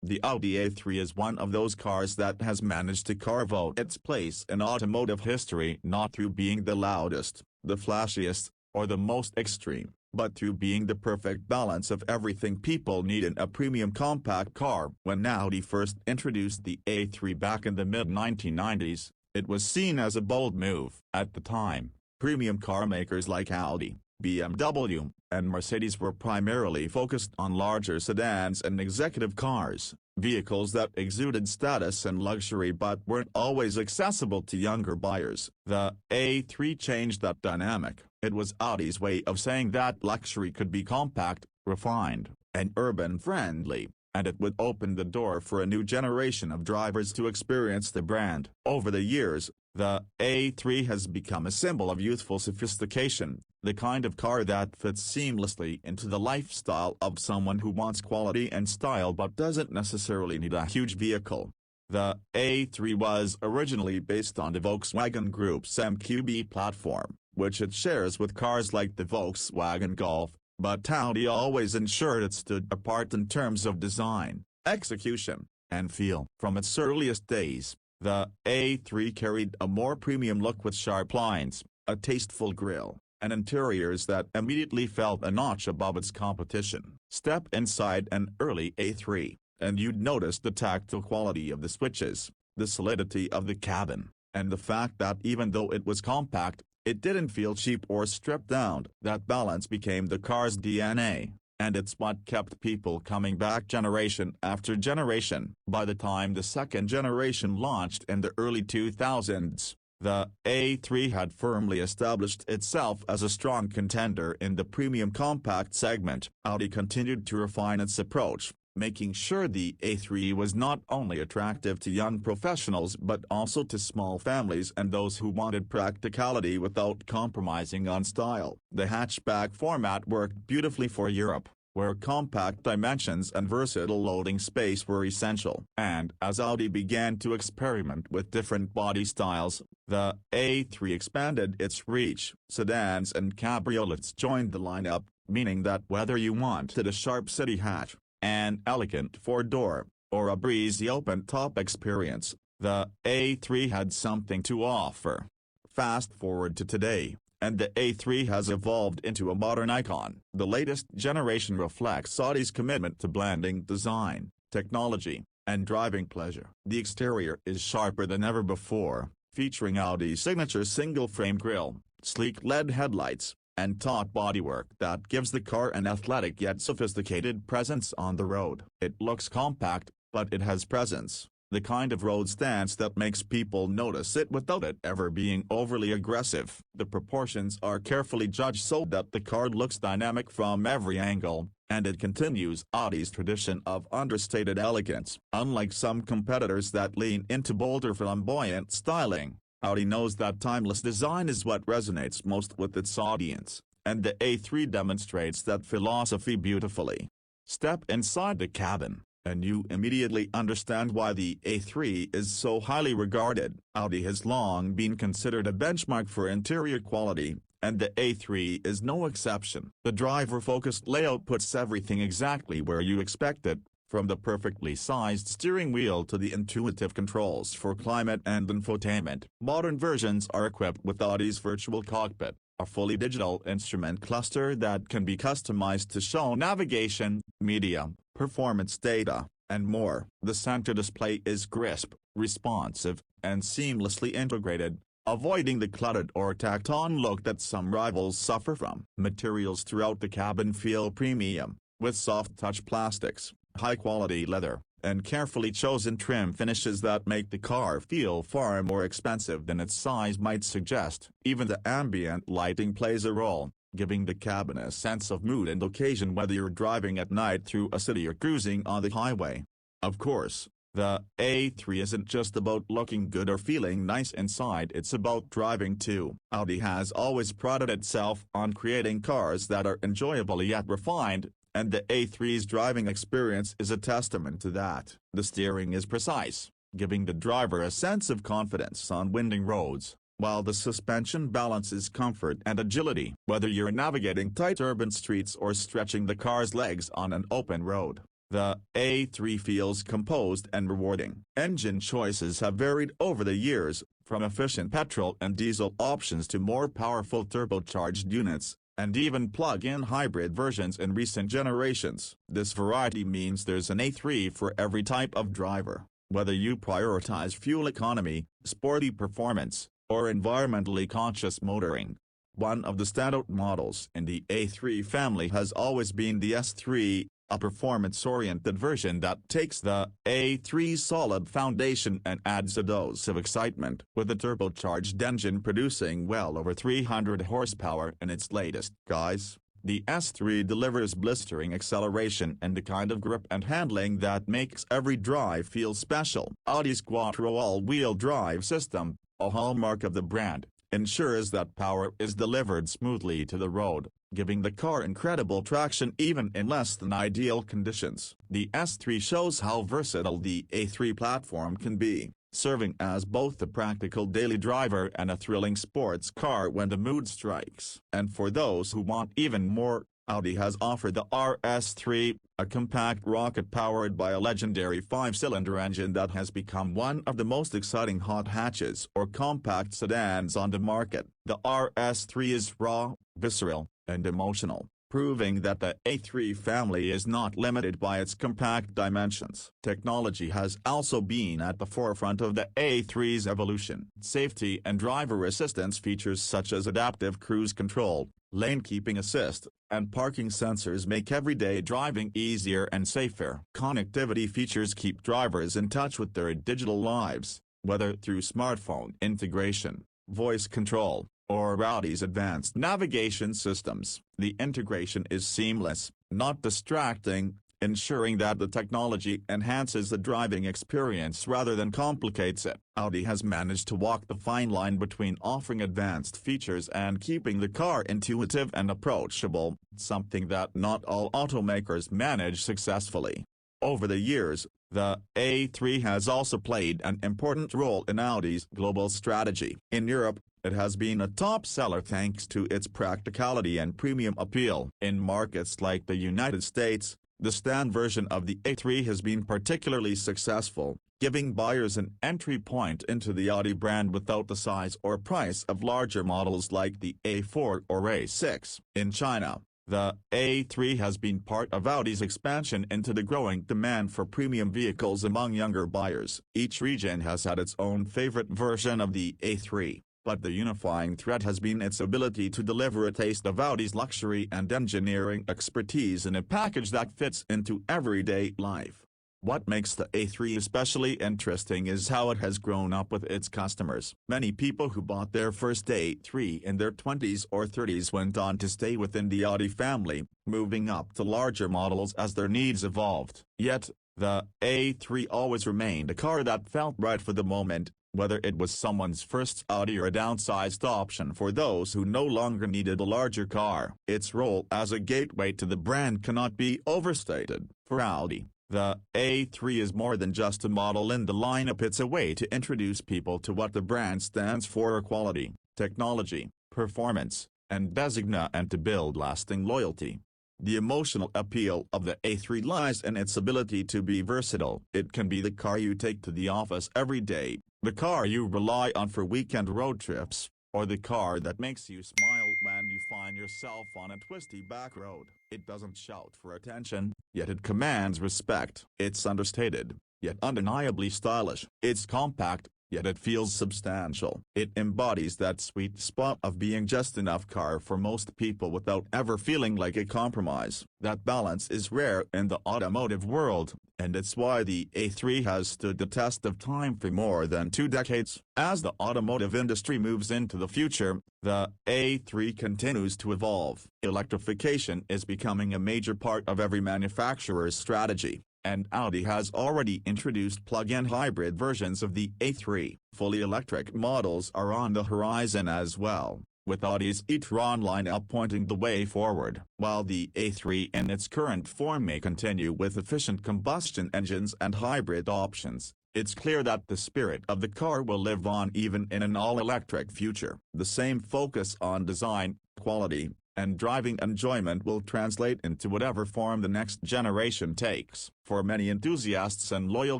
The Audi A3 is one of those cars that has managed to carve out its place in automotive history not through being the loudest, the flashiest, or the most extreme, but through being the perfect balance of everything people need in a premium compact car. When Audi first introduced the A3 back in the mid-1990s, it was seen as a bold move. At the time, premium car makers like Audi, BMW, and Mercedes were primarily focused on larger sedans and executive cars, vehicles that exuded status and luxury but weren't always accessible to younger buyers. The A3 changed that dynamic. It was Audi's way of saying that luxury could be compact, refined, and urban-friendly, and it would open the door for a new generation of drivers to experience the brand. Over the years, the A3 has become a symbol of youthful sophistication, the kind of car that fits seamlessly into the lifestyle of someone who wants quality and style but doesn't necessarily need a huge vehicle. The A3 was originally based on the Volkswagen Group's MQB platform, which it shares with cars like the Volkswagen Golf, but Audi always ensured it stood apart in terms of design, execution, and feel. From its earliest days, the A3 carried a more premium look with sharp lines, a tasteful grille, and interiors that immediately felt a notch above its competition. Step inside an early A3, and you'd notice the tactile quality of the switches, the solidity of the cabin, and the fact that even though it was compact, it didn't feel cheap or stripped down. That balance became the car's DNA, and it's what kept people coming back generation after generation. By the time the second generation launched in the early 2000s, the A3 had firmly established itself as a strong contender in the premium compact segment. Audi continued to refine its approach, making sure the A3 was not only attractive to young professionals but also to small families and those who wanted practicality without compromising on style. The hatchback format worked beautifully for Europe, where compact dimensions and versatile loading space were essential. And as Audi began to experiment with different body styles, the A3 expanded its reach. Sedans and cabriolets joined the lineup, meaning that whether you wanted a sharp city hatch, an elegant four-door, or a breezy open-top experience, the A3 had something to offer. Fast forward to today, and the A3 has evolved into a modern icon. The latest generation reflects Audi's commitment to blending design, technology, and driving pleasure. The exterior is sharper than ever before, featuring Audi's signature single-frame grille, sleek LED headlights, and taut bodywork that gives the car an athletic yet sophisticated presence on the road. It looks compact, but it has presence, the kind of road stance that makes people notice it without it ever being overly aggressive. The proportions are carefully judged so that the car looks dynamic from every angle, and it continues Audi's tradition of understated elegance. Unlike some competitors that lean into bolder flamboyant styling, Audi knows that timeless design is what resonates most with its audience, and the A3 demonstrates that philosophy beautifully. Step inside the cabin, and you immediately understand why the A3 is so highly regarded. Audi has long been considered a benchmark for interior quality, and the A3 is no exception. The driver-focused layout puts everything exactly where you expect it, from the perfectly sized steering wheel to the intuitive controls for climate and infotainment. Modern versions are equipped with Audi's virtual cockpit, a fully digital instrument cluster that can be customized to show navigation, media, performance data, and more. The center display is crisp, responsive, and seamlessly integrated, avoiding the cluttered or tacked-on look that some rivals suffer from. Materials throughout the cabin feel premium, with soft-touch plastics, high-quality leather, and carefully chosen trim finishes that make the car feel far more expensive than its size might suggest. Even the ambient lighting plays a role, giving the cabin a sense of mood and occasion whether you're driving at night through a city or cruising on the highway. Of course, the A3 isn't just about looking good or feeling nice inside, it's about driving too. Audi has always prided itself on creating cars that are enjoyable yet refined, and the A3's driving experience is a testament to that. The steering is precise, giving the driver a sense of confidence on winding roads, while the suspension balances comfort and agility. Whether you're navigating tight urban streets or stretching the car's legs on an open road, The A3 feels composed and rewarding. Engine choices have varied over the years, from efficient petrol and diesel options to more powerful turbocharged units, and even plug-in hybrid versions in recent generations. This variety means there's an A3 for every type of driver, whether you prioritize fuel economy, sporty performance, or environmentally conscious motoring. One of the standout models in the A3 family has always been the S3, a performance-oriented version that takes the A3's solid foundation and adds a dose of excitement, with a turbocharged engine producing well over 300 horsepower in its latest. Guys, the S3 delivers blistering acceleration and the kind of grip and handling that makes every drive feel special. Audi's Quattro all-wheel drive system, a hallmark of the brand, ensures that power is delivered smoothly to the road, giving the car incredible traction even in less than ideal conditions. The S3 shows how versatile the A3 platform can be, serving as both a practical daily driver and a thrilling sports car when the mood strikes. And for those who want even more, Audi has offered the RS3, a compact rocket powered by a legendary 5-cylinder engine that has become one of the most exciting hot hatches or compact sedans on the market. The RS3 is raw, visceral, and emotional, proving that the A3 family is not limited by its compact dimensions. Technology has also been at the forefront of the A3's evolution. Safety and driver assistance features such as adaptive cruise control, lane keeping assist, and parking sensors make everyday driving easier and safer. Connectivity features keep drivers in touch with their digital lives, whether through smartphone integration, voice control, or Audi's advanced navigation systems. The integration is seamless, not distracting, ensuring that the technology enhances the driving experience rather than complicates it. Audi has managed to walk the fine line between offering advanced features and keeping the car intuitive and approachable, something that not all automakers manage successfully. Over the years, the A3 has also played an important role in Audi's global strategy. In Europe, it has been a top seller thanks to its practicality and premium appeal. In markets like the United States, the sedan version of the A3 has been particularly successful, giving buyers an entry point into the Audi brand without the size or price of larger models like the A4 or A6. In China, the A3 has been part of Audi's expansion into the growing demand for premium vehicles among younger buyers. Each region has had its own favorite version of the A3, but the unifying thread has been its ability to deliver a taste of Audi's luxury and engineering expertise in a package that fits into everyday life. What makes the A3 especially interesting is how it has grown up with its customers. Many people who bought their first A3 in their 20s or 30s went on to stay within the Audi family, moving up to larger models as their needs evolved. Yet, the A3 always remained a car that felt right for the moment, whether it was someone's first Audi or a downsized option for those who no longer needed a larger car. Its role as a gateway to the brand cannot be overstated. For Audi, the A3 is more than just a model in the lineup. It's a way to introduce people to what the brand stands for: quality, technology, performance, and design, and to build lasting loyalty. The emotional appeal of the A3 lies in its ability to be versatile. It can be the car you take to the office every day, the car you rely on for weekend road trips, or the car that makes you smile when you find yourself on a twisty back road. It doesn't shout for attention, yet it commands respect. It's understated, yet undeniably stylish. It's compact, yet it feels substantial. It embodies that sweet spot of being just enough car for most people without ever feeling like a compromise. That balance is rare in the automotive world, and it's why the A3 has stood the test of time for more than 2 decades. As the automotive industry moves into the future, the A3 continues to evolve. Electrification is becoming a major part of every manufacturer's strategy, and Audi has already introduced plug-in hybrid versions of the A3. Fully electric models are on the horizon as well, with Audi's e-tron lineup pointing the way forward. While the A3 in its current form may continue with efficient combustion engines and hybrid options, it's clear that the spirit of the car will live on even in an all-electric future. The same focus on design, quality, and driving enjoyment will translate into whatever form the next generation takes. For many enthusiasts and loyal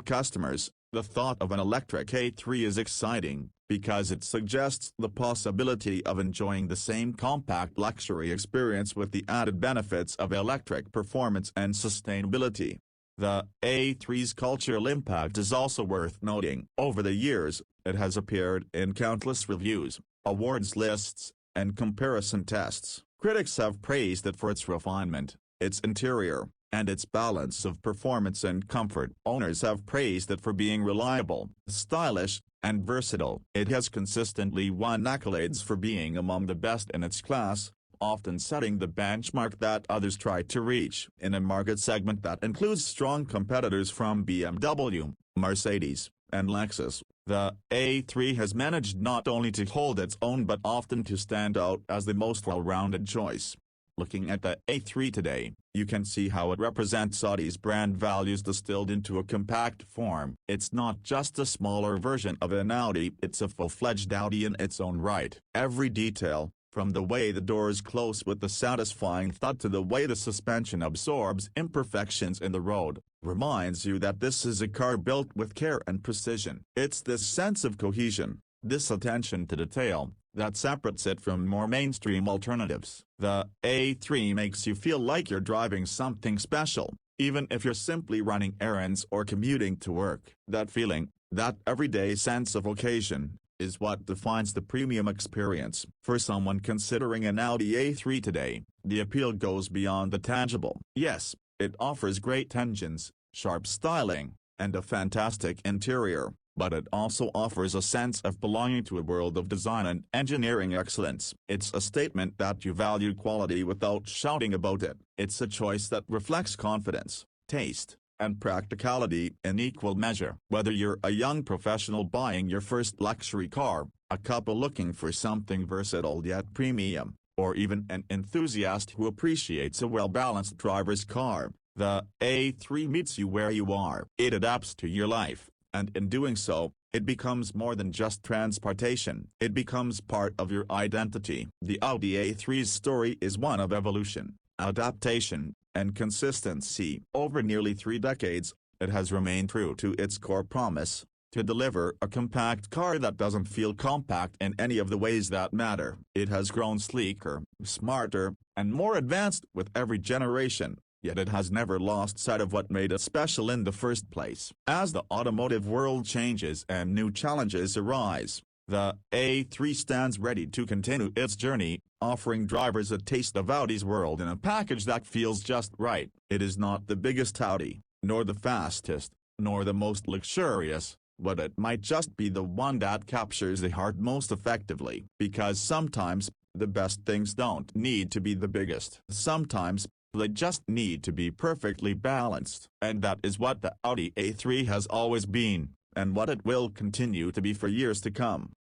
customers, the thought of an electric A3 is exciting, because it suggests the possibility of enjoying the same compact luxury experience with the added benefits of electric performance and sustainability. The A3's cultural impact is also worth noting. Over the years, it has appeared in countless reviews, awards lists, and comparison tests. Critics have praised it for its refinement, its interior, and its balance of performance and comfort. Owners have praised it for being reliable, stylish, and versatile. It has consistently won accolades for being among the best in its class, often setting the benchmark that others try to reach. In a market segment that includes strong competitors from BMW, Mercedes, and Lexus, the A3 has managed not only to hold its own but often to stand out as the most well-rounded choice. Looking at the A3 today, you can see how it represents Audi's brand values distilled into a compact form. It's not just a smaller version of an Audi, it's a full-fledged Audi in its own right. Every detail, from the way the doors close with the satisfying thud to the way the suspension absorbs imperfections in the road, reminds you that this is a car built with care and precision. It's this sense of cohesion, this attention to detail, that separates it from more mainstream alternatives. The A3 makes you feel like you're driving something special, even if you're simply running errands or commuting to work. That feeling, that everyday sense of occasion, is what defines the premium experience. For someone considering an Audi A3 today, the appeal goes beyond the tangible. Yes, it offers great engines, sharp styling, and a fantastic interior, but it also offers a sense of belonging to a world of design and engineering excellence. It's a statement that you value quality without shouting about it. It's a choice that reflects confidence, taste, and practicality in equal measure. Whether you're a young professional buying your first luxury car, a couple looking for something versatile yet premium, or even an enthusiast who appreciates a well-balanced driver's car, the A3 meets you where you are. It adapts to your life, and in doing so, it becomes more than just transportation. It becomes part of your identity. The Audi A3's story is one of evolution, adaptation, and consistency. Over nearly 3 decades, it has remained true to its core promise, to deliver a compact car that doesn't feel compact in any of the ways that matter. It has grown sleeker, smarter, and more advanced with every generation, yet it has never lost sight of what made it special in the first place. As the automotive world changes and new challenges arise, the A3 stands ready to continue its journey, offering drivers a taste of Audi's world in a package that feels just right. It is not the biggest Audi, nor the fastest, nor the most luxurious, but it might just be the one that captures the heart most effectively. Because sometimes, the best things don't need to be the biggest. Sometimes, they just need to be perfectly balanced. And that is what the Audi A3 has always been, and what it will continue to be for years to come.